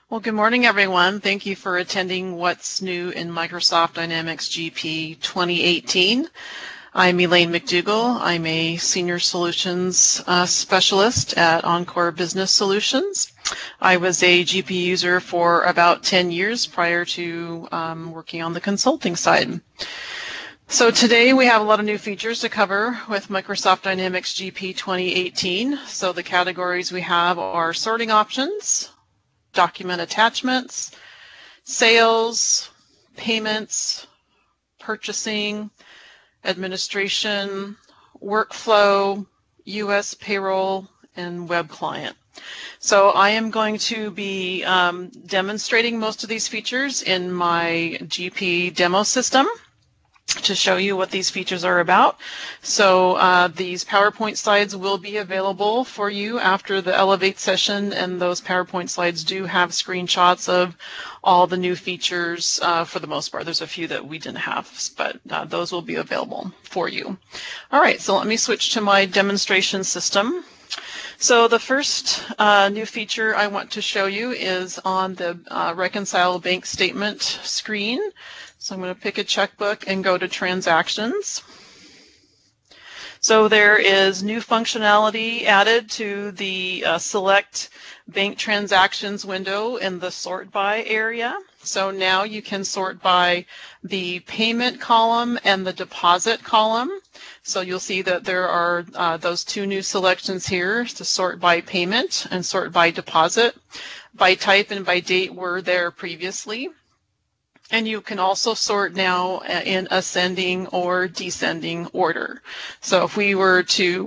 Well, good morning, everyone. Thank you for attending What's New in Microsoft Dynamics GP 2018. I'm Elaine McDougall. I'm a Senior Solutions Specialist at Encore Business Solutions. I was a GP user for about 10 years prior to working on the consulting side. So today we have a lot of new features to cover with Microsoft Dynamics GP 2018. So the categories we have are sorting options, document attachments, sales, payments, purchasing, administration, workflow, US payroll, and web client. So I am going to be demonstrating most of these features in my GP demo system to show you what these features are about. So these PowerPoint slides will be available for you after the Elevate session, and those PowerPoint slides do have screenshots of all the new features for the most part. There's a few that we didn't have, but those will be available for you. All right, so let me switch to my demonstration system. So the first new feature I want to show you is on the Reconcile Bank Statement screen. So I'm going to pick a checkbook and go to Transactions. So there is new functionality added to the Select Bank Transactions window in the Sort By area. So now you can sort by the payment column and the deposit column. So you'll see that there are those two new selections here to sort by payment and sort by deposit. By type and by date were there previously. And you can also sort now in ascending or descending order. So if we were to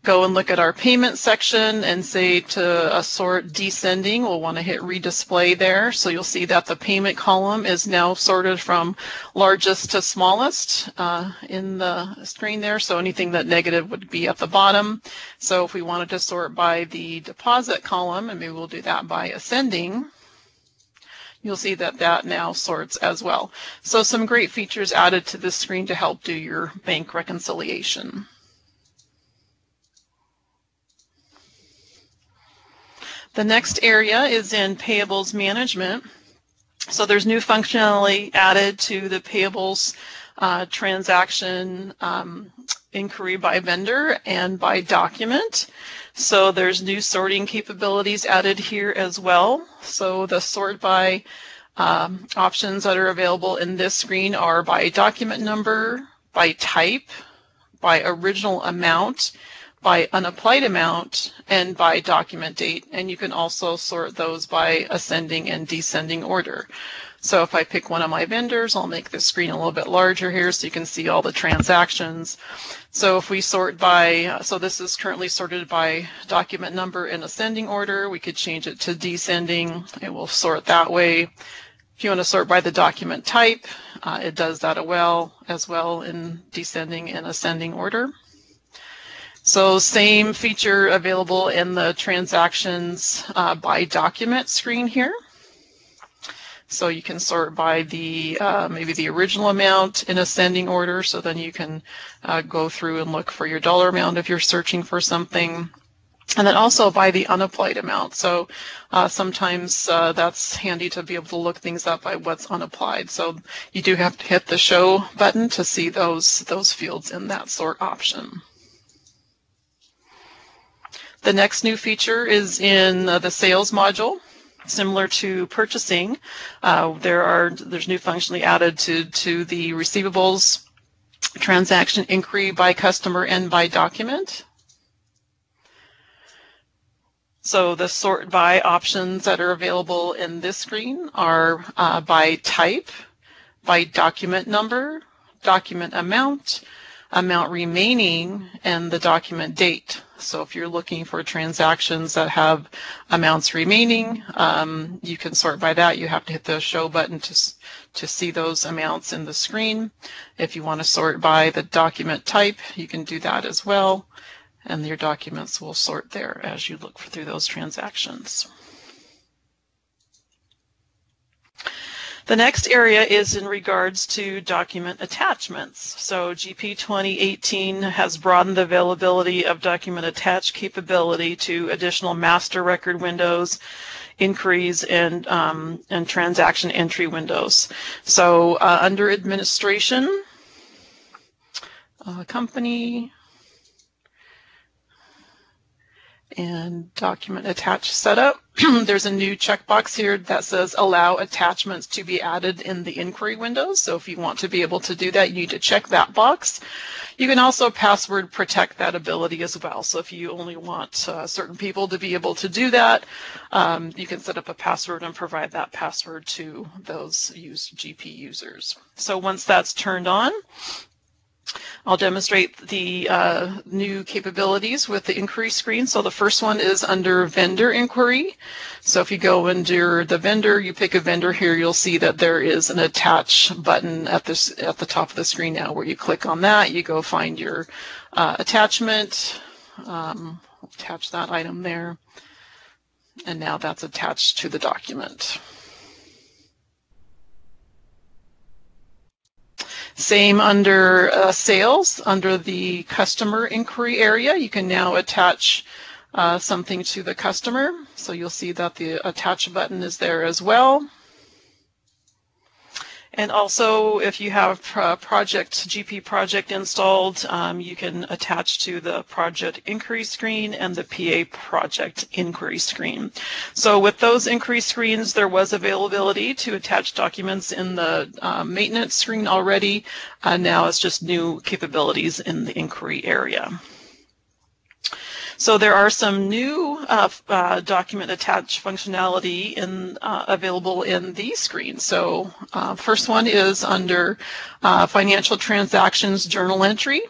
go and look at our payment section and say to sort descending, we'll want to hit redisplay there. So you'll see that the payment column is now sorted from largest to smallest in the screen there. So anything that negative would be at the bottom. So if we wanted to sort by the deposit column, and maybe we'll do that by ascending, you'll see that that now sorts as well. So some great features added to this screen to help do your bank reconciliation. The next area is in Payables Management. So there's new functionality added to the Payables transaction inquiry by vendor and by document. So there's new sorting capabilities added here as well. So the sort by options that are available in this screen are by document number, by type, by original amount, by unapplied amount, and by document date. And you can also sort those by ascending and descending order. So if I pick one of my vendors, I'll make the screen a little bit larger here so you can see all the transactions. So if we sort by, so this is currently sorted by document number in ascending order, we could change it to descending. It will sort that way. If you want to sort by the document type, it does that as well in descending and ascending order. So same feature available in the transactions by document screen here. So you can sort by the maybe the original amount in ascending order, so then you can go through and look for your dollar amount if you're searching for something. And then also by the unapplied amount. So sometimes that's handy to be able to look things up by what's unapplied. So you do have to hit the show button to see those fields in that sort option. The next new feature is in the sales module. Similar to purchasing, there's new functionality added to the receivables transaction inquiry by customer and by document. So the sort by options that are available in this screen are by type, by document number, document amount, amount remaining, and the document date. So if you're looking for transactions that have amounts remaining, you can sort by that. You have to hit the show button to see those amounts in the screen. If you want to sort by the document type, you can do that as well. And your documents will sort there as you look through those transactions. The next area is in regards to document attachments. So GP 2018 has broadened the availability of document attach capability to additional master record windows, inquiries, and transaction entry windows. So under administration, company, and document attach setup, there's a new checkbox here that says allow attachments to be added in the inquiry windows. So if you want to be able to do that, you need to check that box. You can also password protect that ability as well. So if you only want certain people to be able to do that, you can set up a password and provide that password to those GP users. So once that's turned on, I'll demonstrate the new capabilities with the inquiry screen. So the first one is under vendor inquiry. So if you go under the vendor, you pick a vendor here, you'll see that there is an attach button at the top of the screen now, where you click on that, you go find your attachment, attach that item there, and now that's attached to the document. Same under sales, under the customer inquiry area, you can now attach something to the customer. So you'll see that the attach button is there as well. And also, if you have GP project installed, you can attach to the project inquiry screen and the PA project inquiry screen. So with those inquiry screens, there was availability to attach documents in the maintenance screen already. Now it's just new capabilities in the inquiry area. So there are some new document attach functionality available in these screens. So first one is under financial transactions journal entry.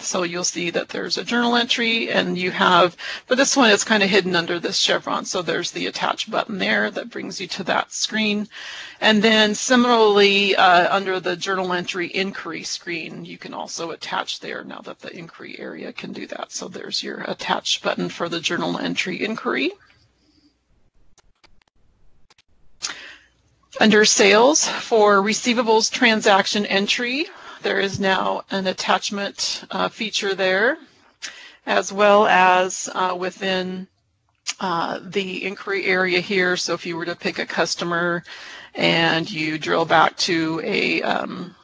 So you'll see that there's a journal entry, and you have, for this one, it's kind of hidden under this chevron. So there's the attach button there that brings you to that screen. And then similarly, under the journal entry inquiry screen, you can also attach there now that the inquiry area can do that. So there's your attach button for the journal entry inquiry. Under sales, for receivables transaction entry, there is now an attachment feature there, as well as within the inquiry area here. So if you were to pick a customer and you drill back to a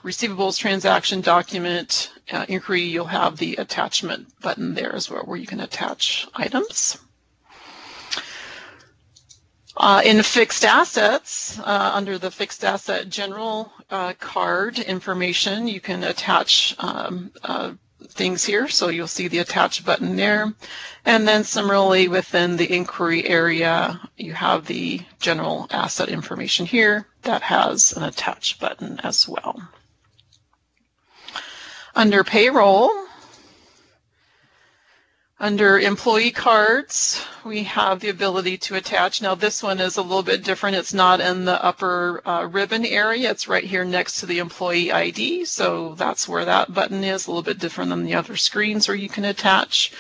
receivables transaction document inquiry, you'll have the attachment button there as well, where you can attach items. In fixed assets, under the fixed asset general card information, you can attach things here. So you'll see the attach button there. And then similarly within the inquiry area, you have the general asset information here that has an attach button as well. Under payroll, under employee cards, we have the ability to attach. Now this one is a little bit different. It's not in the upper ribbon area. It's right here next to the employee ID. So that's where that button is, a little bit different than the other screens where you can attach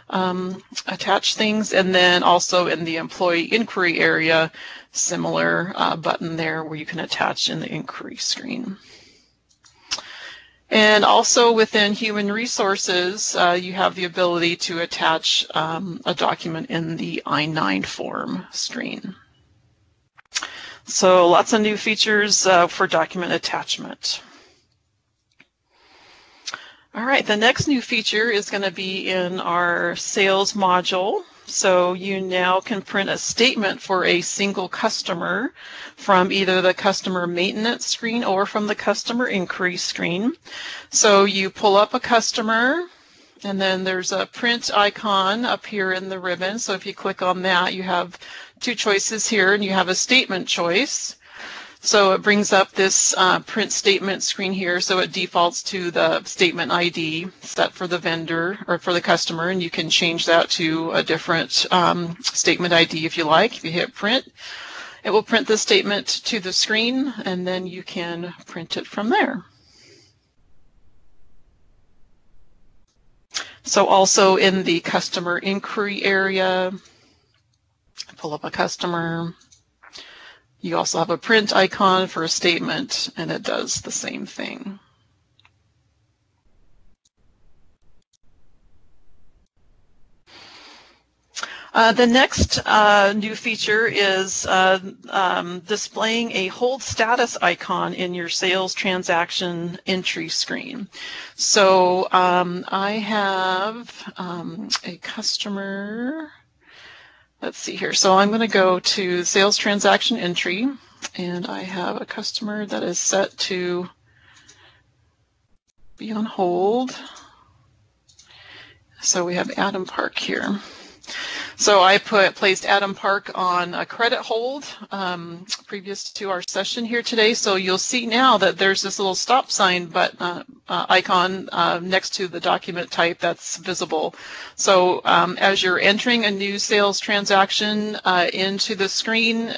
things. And then also in the employee inquiry area, similar button there where you can attach in the inquiry screen. And also within human resources, you have the ability to attach a document in the I-9 form screen. So lots of new features for document attachment. All right, the next new feature is going to be in our sales module. So you now can print a statement for a single customer from either the customer maintenance screen or from the customer inquiry screen. So you pull up a customer, and then there's a print icon up here in the ribbon. So if you click on that, you have two choices here, and you have a statement choice. So it brings up this print statement screen here. So it defaults to the statement ID set for the vendor or for the customer, and you can change that to a different statement ID if you like. If you hit print, it will print the statement to the screen, and then you can print it from there. So also in the customer inquiry area, pull up a customer, You also have a print icon for a statement, and it does the same thing. The next new feature is displaying a hold status icon in your sales transaction entry screen. So I have a customer. Let's see here. So I'm going to go to sales transaction entry, and I have a customer that is set to be on hold. So we have Adam Park here. So I placed Adam Park on a credit hold previous to our session here today. So you'll see now that there's this little stop sign icon next to the document type that's visible. So as you're entering a new sales transaction into the screen,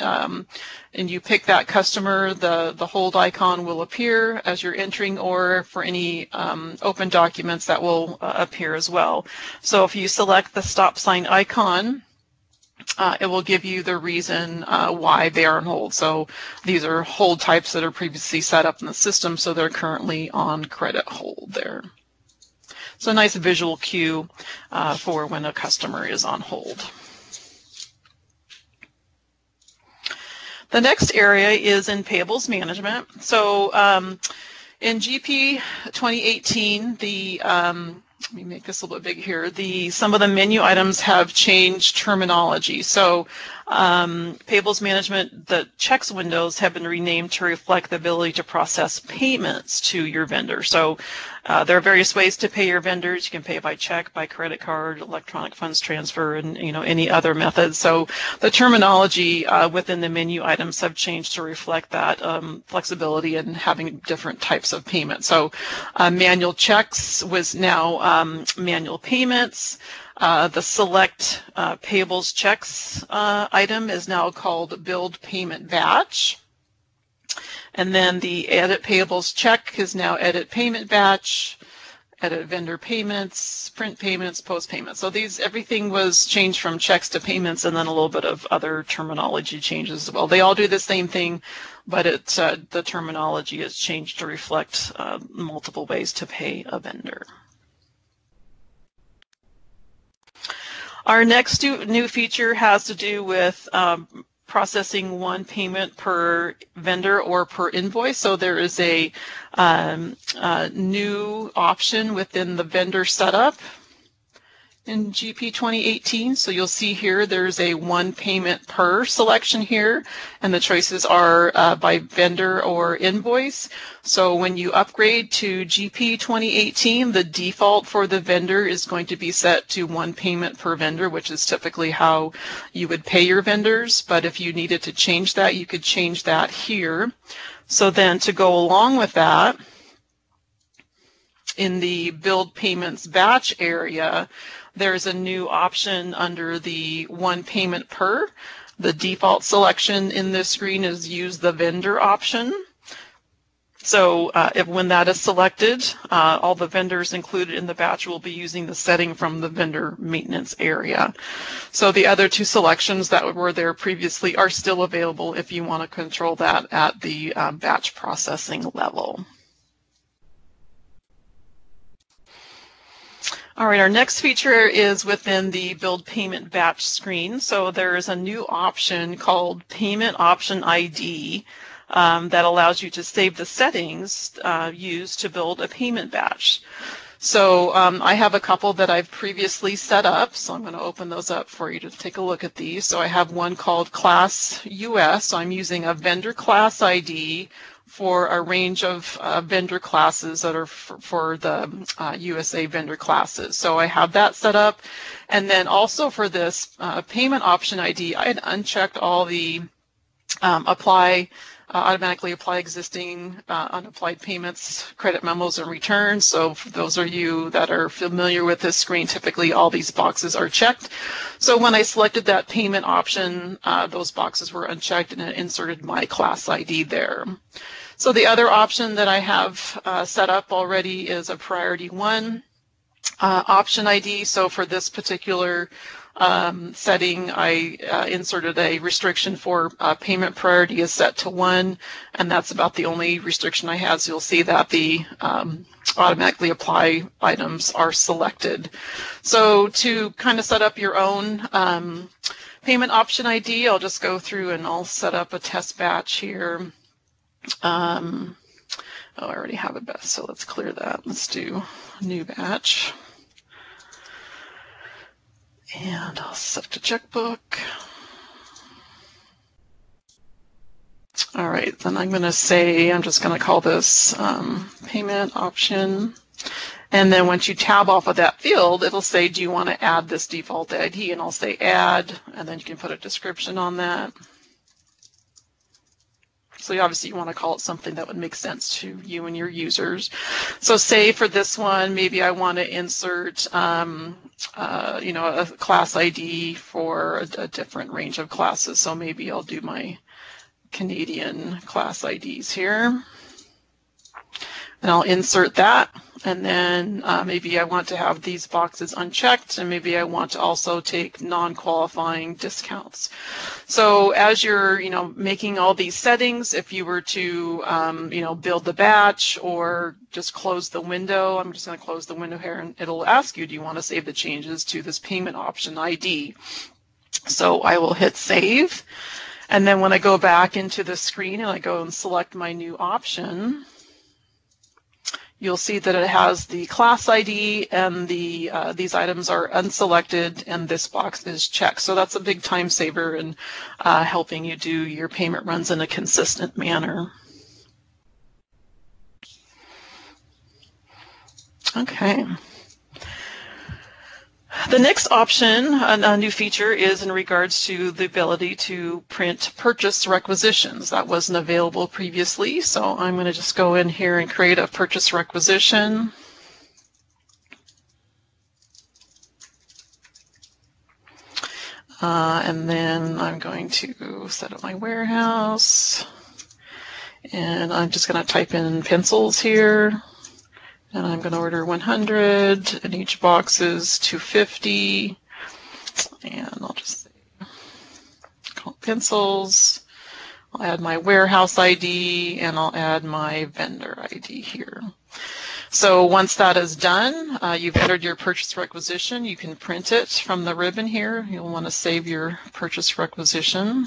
and you pick that customer, the hold icon will appear as you're entering, or for any open documents that will appear as well. So if you select the stop sign icon, it will give you the reason why they are on hold. So these are hold types that are previously set up in the system, so they're currently on credit hold there. So a nice visual cue for when a customer is on hold. The next area is in payables management. So in GP 2018, let me make this a little bit big here. Some of the menu items have changed terminology. So payables management, the checks windows have been renamed to reflect the ability to process payments to your vendor. So there are various ways to pay your vendors. You can pay by check, by credit card, electronic funds transfer, and any other method. So the terminology within the menu items have changed to reflect that flexibility and having different types of payments. So manual checks was now manual payments. The select payables checks item is now called billed payment batch. And then the edit payables check is now edit payment batch, edit vendor payments, print payments, post payments. So everything was changed from checks to payments, and then a little bit of other terminology changes as well. They all do the same thing, but the terminology is changed to reflect multiple ways to pay a vendor. Our next new feature has to do with processing one payment per vendor or per invoice. So there is a new option within the vendor setup in GP 2018. So you'll see here there's a one payment per selection here, and the choices are by vendor or invoice. So when you upgrade to GP 2018, the default for the vendor is going to be set to one payment per vendor, which is typically how you would pay your vendors. But if you needed to change that, you could change that here. So then to go along with that, in the billed payments batch area, there's a new option under the one payment per. The default selection in this screen is use the vendor option. So when that is selected, all the vendors included in the batch will be using the setting from the vendor maintenance area. So the other two selections that were there previously are still available if you want to control that at the batch processing level. All right, our next feature is within the billed payment batch screen. So there is a new option called Payment Option ID that allows you to save the settings used to build a payment batch. So I have a couple that I've previously set up, so I'm going to open those up for you to take a look at these. So I have one called Class US, so I'm using a vendor class ID for a range of vendor classes that are for the USA vendor classes. So I have that set up. And then also for this payment option ID, I had unchecked all the automatically apply existing unapplied payments, credit memos, and returns. So for those of you that are familiar with this screen, typically all these boxes are checked. So when I selected that payment option, those boxes were unchecked, and it inserted my class ID there. So the other option that I have set up already is a priority one option ID. So for this particular setting, I inserted a restriction for payment priority is set to 1, and that's about the only restriction I had. So you'll see that the automatically apply items are selected. So to kind of set up your own payment option ID, I'll just go through and I'll set up a test batch here. Oh, I already have a batch, so let's clear that. Let's do a new batch. And I'll set to checkbook. All right, then I'm going to say, I'm just going to call this payment option. And then once you tab off of that field, it'll say, do you want to add this default ID? And I'll say add, and then you can put a description on that. So obviously you want to call it something that would make sense to you and your users. So say for this one, maybe I want to insert you know, a class ID for a different range of classes. So maybe I'll do my Canadian class IDs here. And I'll insert that, and then maybe I want to have these boxes unchecked, and maybe I want to also take non-qualifying discounts. So as you're, you know, making all these settings, if you were to, you know, build the batch or just close the window, I'm just going to close the window here, and it'll ask you, do you want to save the changes to this payment option ID? So I will hit save, and then when I go back into the screen and I go and select my new option, you'll see that it has the class ID and the these items are unselected and this box is checked. So that's a big time saver in helping you do your payment runs in a consistent manner. Okay. The next option, a new feature, is in regards to the ability to print purchase requisitions. That wasn't available previously, so I'm going to just go in here and create a purchase requisition. And then I'm going to set up my warehouse, and I'm just going to type in pencils here. And I'm going to order 100, and each box is $2.50. And I'll just say, call it pencils. I'll add my warehouse ID, and I'll add my vendor ID here. So once that is done, you've entered your purchase requisition. You can print it from the ribbon here. You'll want to save your purchase requisition.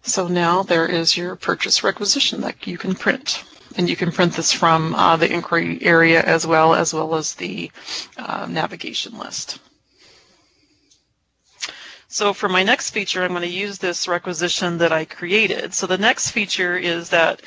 So now there is your purchase requisition that you can print. And you can print this from the inquiry area as well as the navigation list. So for my next feature, I'm going to use this requisition that I created. So the next feature is that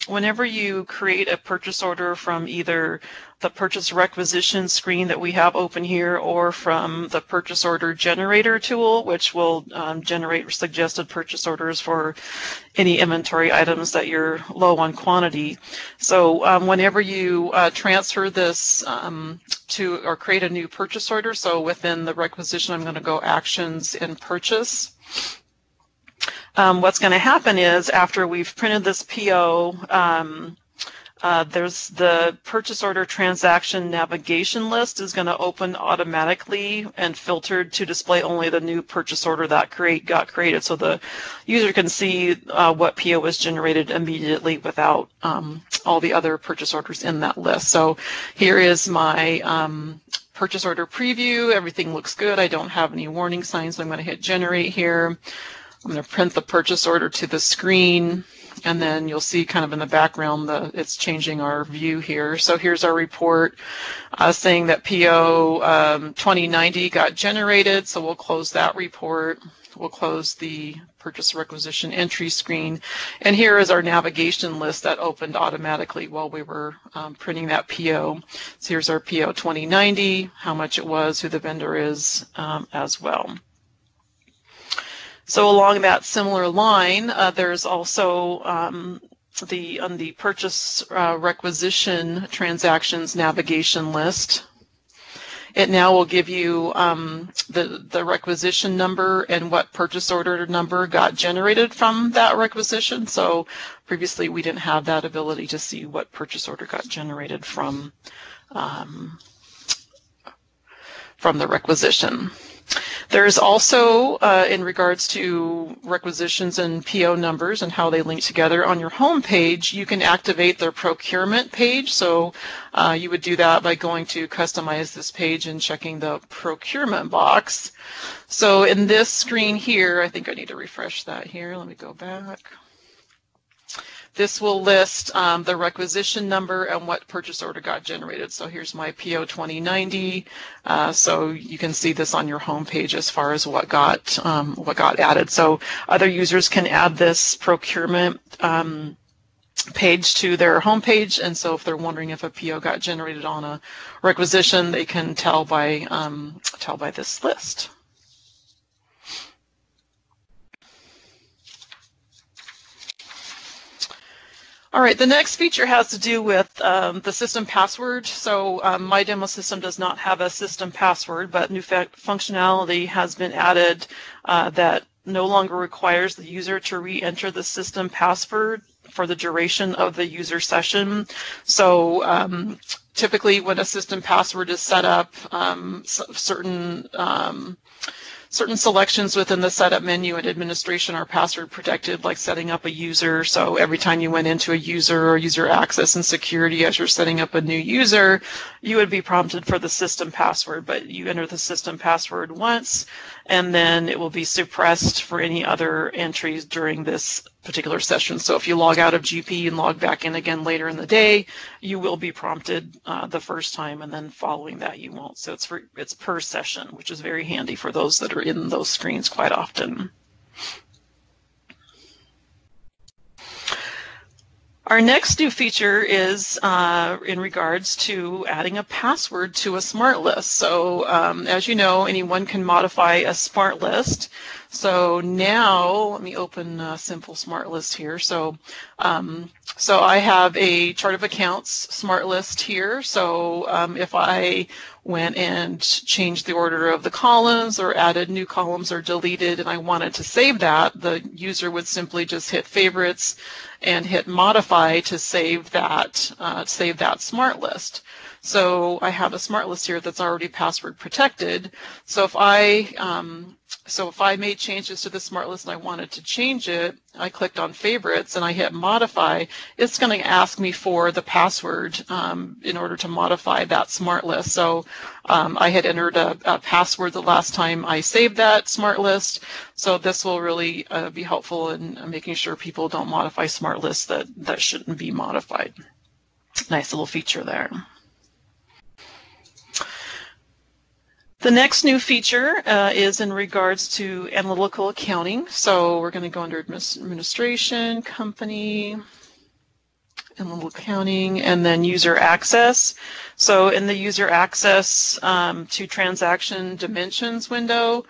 whenever you create a purchase order from either the purchase requisition screen that we have open here or from the purchase order generator tool, which will generate suggested purchase orders for any inventory items that you're low on quantity. So whenever you transfer this to or create a new purchase order, so within the requisition I'm going to go actions and purchase. What's going to happen is after we've printed this PO, there's the purchase order transaction navigation list is going to open automatically and filtered to display only the new purchase order that got created, so the user can see what PO was generated immediately without all the other purchase orders in that list. So here is my purchase order preview. Everything looks good. I don't have any warning signs, so I'm going to hit generate here. I'm going to print the purchase order to the screen, and then you'll see kind of in the background it's changing our view here. So here's our report saying that PO 2090 got generated, so we'll close that report. We'll close the purchase requisition entry screen, and here is our navigation list that opened automatically while we were printing that PO. So here's our PO 2090, how much it was, who the vendor is as well. So along that similar line, there's also on the purchase requisition transactions navigation list. It now will give you the requisition number and what purchase order number got generated from that requisition. So previously we didn't have that ability to see what purchase order got generated from from the requisition. There's also, in regards to requisitions and PO numbers and how they link together, on your home page, you can activate the procurement page. So you would do that by going to customize this page and checking the procurement box. So in this screen here, I think I need to refresh that here. Let me go back. This will list the requisition number and what purchase order got generated. So here's my PO 2090. So you can see this on your home page as far as what got added. So other users can add this procurement page to their home page, and so if they're wondering if a PO got generated on a requisition, they can tell by this list. All right, the next feature has to do with the system password. So my demo system does not have a system password, but new functionality has been added that no longer requires the user to re-enter the system password for the duration of the user session. So typically when a system password is set up, certain selections within the setup menu and administration are password protected, like setting up a user. So every time you went into a user or user access and security as you're setting up a new user, you would be prompted for the system password, but you enter the system password once and then it will be suppressed for any other entries during this particular session. So if you log out of GP and log back in again later in the day, you will be prompted the first time, and then following that you won't. So it's per session, which is very handy for those that are in those screens quite often. Our next new feature is in regards to adding a password to a smart list. So as you know, anyone can modify a smart list. So now let me open a simple smart list here. So I have a chart of accounts smart list here. So if I went and changed the order of the columns or added new columns or deleted and I wanted to save that, the user would simply just hit favorites and hit modify to save that smart list. So I have a smart list here that's already password protected. So if I made changes to the smart list and I wanted to change it, I clicked on favorites and I hit modify, it's going to ask me for the password in order to modify that smart list. So I had entered a password the last time I saved that smart list. So this will really be helpful in making sure people don't modify smart lists that shouldn't be modified. Nice little feature there. The next new feature is in regards to analytical accounting. So we're going to go under administration, company, analytical accounting, and then user access. So in the user access to transaction dimensions window,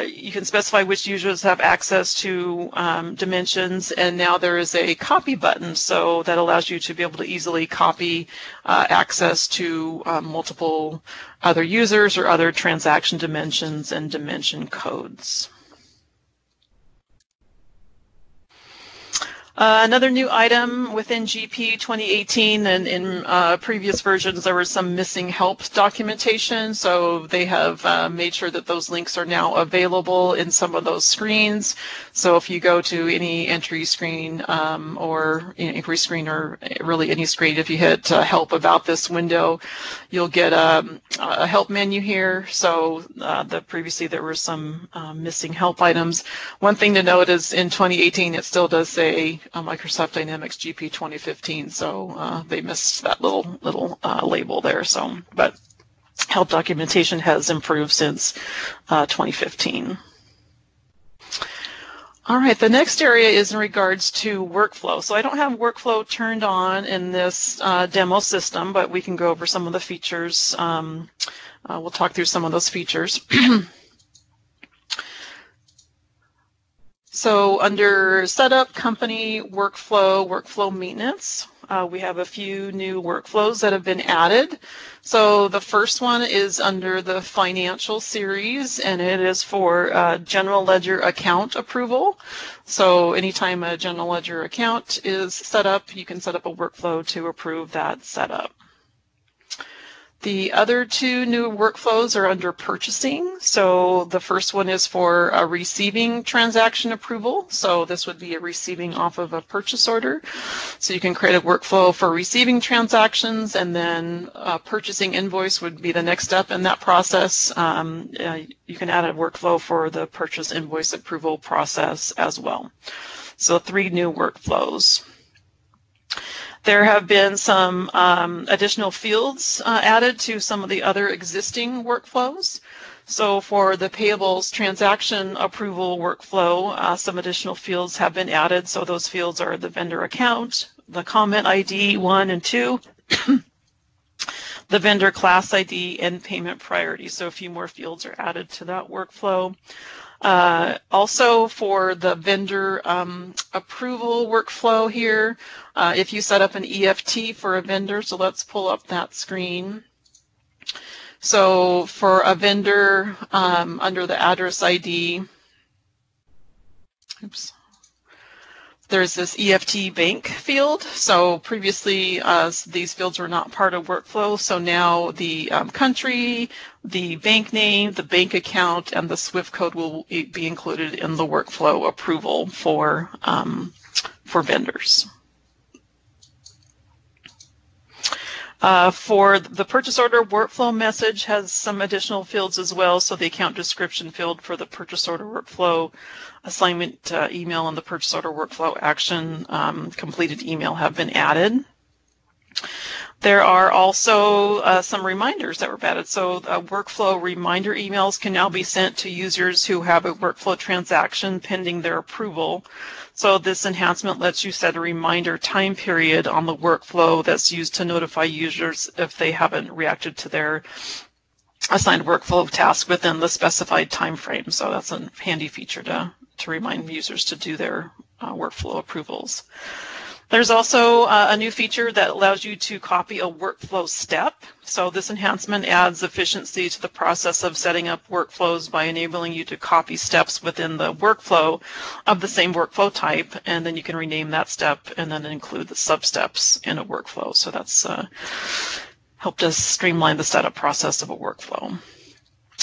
you can specify which users have access to dimensions, and now there is a copy button, so that allows you to be able to easily copy access to multiple other users or other transaction dimensions and dimension codes. Another new item within GP 2018, and in previous versions there was some missing help documentation, so they have made sure that those links are now available in some of those screens. So if you go to any entry screen or inquiry screen, or really any screen, if you hit help about this window, you'll get a help menu here. So previously there were some missing help items. One thing to note is in 2018 it still does say Microsoft Dynamics GP 2015, so they missed that little label there. So, but help documentation has improved since 2015. All right, the next area is in regards to workflow. So I don't have workflow turned on in this demo system, but we can go over some of the features. We'll talk through some of those features. So under setup, company, workflow, workflow maintenance, we have a few new workflows that have been added. So the first one is under the financial series, and it is for general ledger account approval. So anytime a general ledger account is set up, you can set up a workflow to approve that setup. The other two new workflows are under purchasing. So the first one is for a receiving transaction approval. So this would be a receiving off of a purchase order. So you can create a workflow for receiving transactions, and then a purchasing invoice would be the next step in that process. You can add a workflow for the purchase invoice approval process as well. So 3 new workflows. There have been some additional fields added to some of the other existing workflows. So for the payables transaction approval workflow, some additional fields have been added. So those fields are the vendor account, the comment ID 1 and 2, the vendor class ID, and payment priority. So a few more fields are added to that workflow. Also for the vendor approval workflow here, if you set up an EFT for a vendor, so let's pull up that screen. So for a vendor under the address ID, there's this EFT bank field. So previously these fields were not part of workflow, so now the country, the bank name, the bank account, and the SWIFT code will be included in the workflow approval for vendors. For the purchase order workflow message has some additional fields as well. So the account description field for the purchase order workflow, assignment email, and the purchase order workflow action completed email have been added. There are also some reminders that were added. So workflow reminder emails can now be sent to users who have a workflow transaction pending their approval. So this enhancement lets you set a reminder time period on the workflow that's used to notify users if they haven't reacted to their assigned workflow task within the specified time frame. So that's a handy feature to remind users to do their workflow approvals. There's also a new feature that allows you to copy a workflow step. So this enhancement adds efficiency to the process of setting up workflows by enabling you to copy steps within the workflow of the same workflow type, and then you can rename that step and then include the sub-steps in a workflow. So that's helped us streamline the setup process of a workflow.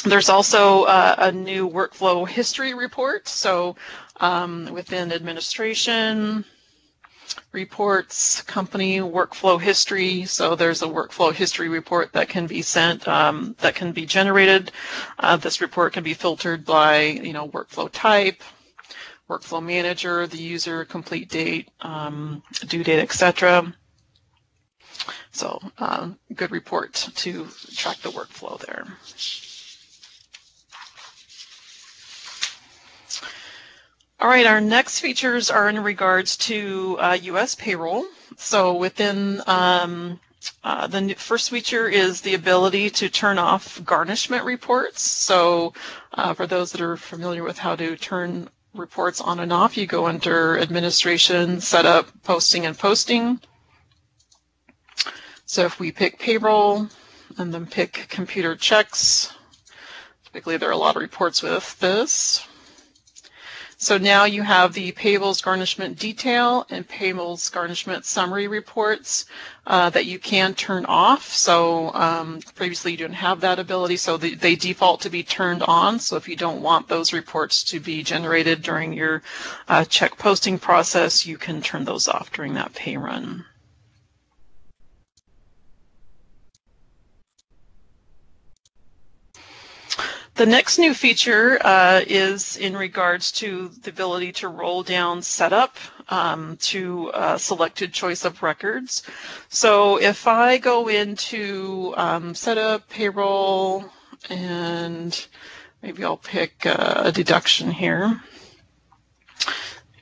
There's also a new workflow history report. So within administration, reports, company workflow history. So there's a workflow history report that can be sent, that can be generated. This report can be filtered by, workflow type, workflow manager, the user, complete date, due date, etc. So good report to track the workflow there. All right, our next features are in regards to U.S. payroll. So within the first feature is the ability to turn off garnishment reports. So for those that are familiar with how to turn reports on and off, you go under Administration, Setup, Posting, and Posting. So if we pick payroll and then pick computer checks, typically there are a lot of reports with this. So now you have the payables garnishment detail and payables garnishment summary reports that you can turn off. So previously you didn't have that ability, so they default to be turned on. So if you don't want those reports to be generated during your check posting process, you can turn those off during that pay run. The next new feature is in regards to the ability to roll down setup to a selected choice of records. So if I go into setup, payroll, and maybe I'll pick a deduction here.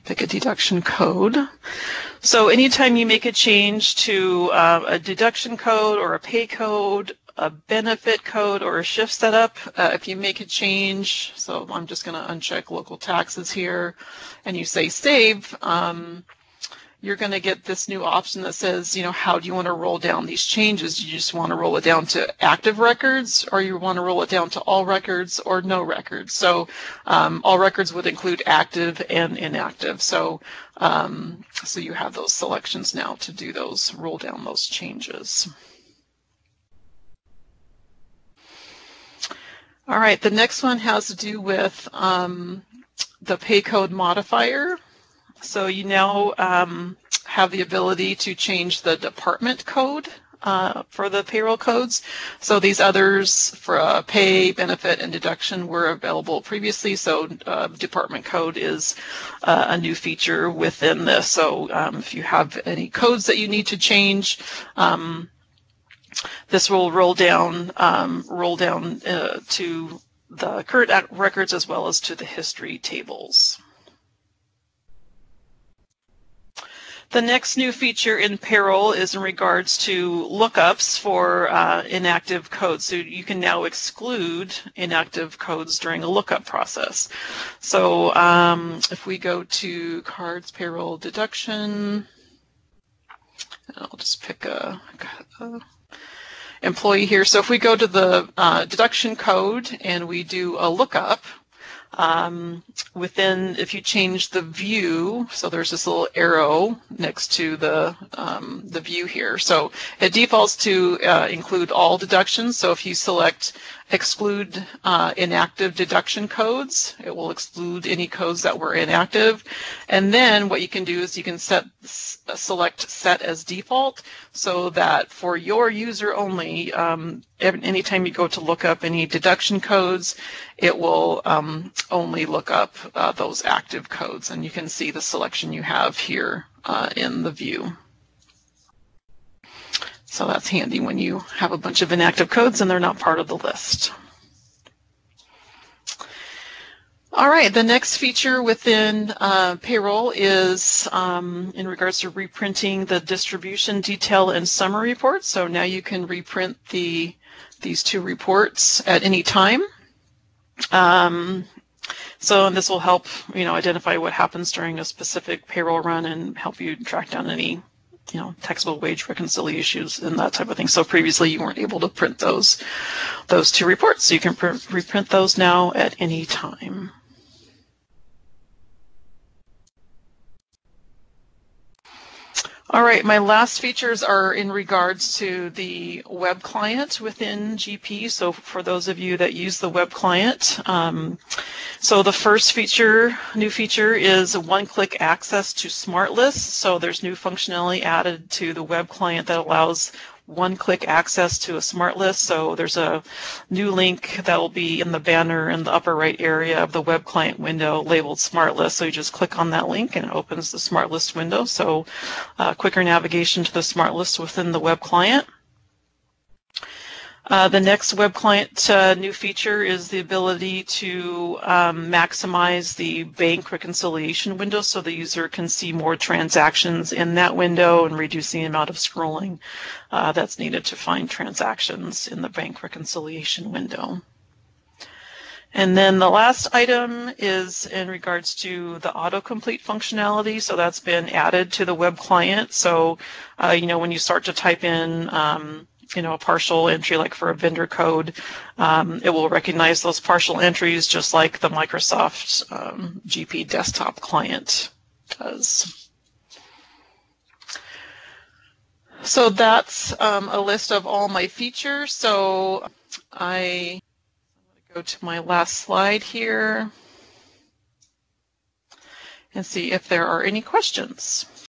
Pick a deduction code. So anytime you make a change to a deduction code or a pay code, a benefit code, or a shift setup, if you make a change, so I'm just going to uncheck local taxes here, and you say save, you're going to get this new option that says, you know, how do you want to roll down these changes? Do you just want to roll it down to active records, or you want to roll it down to all records or no records? So all records would include active and inactive. So so you have those selections now to do those, roll down those changes. All right, the next one has to do with the pay code modifier. So you now have the ability to change the department code for the payroll codes. So these others for pay, benefit, and deduction were available previously. So department code is a new feature within this. So if you have any codes that you need to change, this will roll down to the current records as well as to the history tables. The next new feature in payroll is in regards to lookups for inactive codes. So you can now exclude inactive codes during a lookup process. So if we go to cards, payroll, deduction, I'll just pick a employee here. So if we go to the deduction code and we do a lookup, within, if you change the view, so there's this little arrow next to the view here. So it defaults to include all deductions. So if you select exclude inactive deduction codes, it will exclude any codes that were inactive. And then what you can do is you can select set as default, so that for your user only, anytime you go to look up any deduction codes, it will only look up those active codes, and you can see the selection you have here in the view. So that's handy when you have a bunch of inactive codes and they're not part of the list. All right, the next feature within payroll is in regards to reprinting the distribution detail and summary reports. So now you can reprint these two reports at any time. So this will help, you know, identify what happens during a specific payroll run and help you track down any, you know, taxable wage reconciliation issues and that type of thing. So previously you weren't able to print those two reports, so you can reprint those now at any time. All right, my last features are in regards to the web client within GP. So for those of you that use the web client, so the first new feature is a one-click access to smart lists. So there's new functionality added to the web client that allows one-click access to a smart list. So there's a new link that will be in the banner in the upper right area of the web client window labeled smart list. So you just click on that link and it opens the smart list window. So quicker navigation to the smart list within the web client. The next web client new feature is the ability to maximize the bank reconciliation window, so the user can see more transactions in that window and reduce the amount of scrolling that's needed to find transactions in the bank reconciliation window. And then the last item is in regards to the autocomplete functionality. So that's been added to the web client. So, you know, when you start to type in you know, a partial entry like for a vendor code, it will recognize those partial entries just like the Microsoft GP desktop client does. So that's a list of all my features. So I'm going to go to my last slide here and see if there are any questions.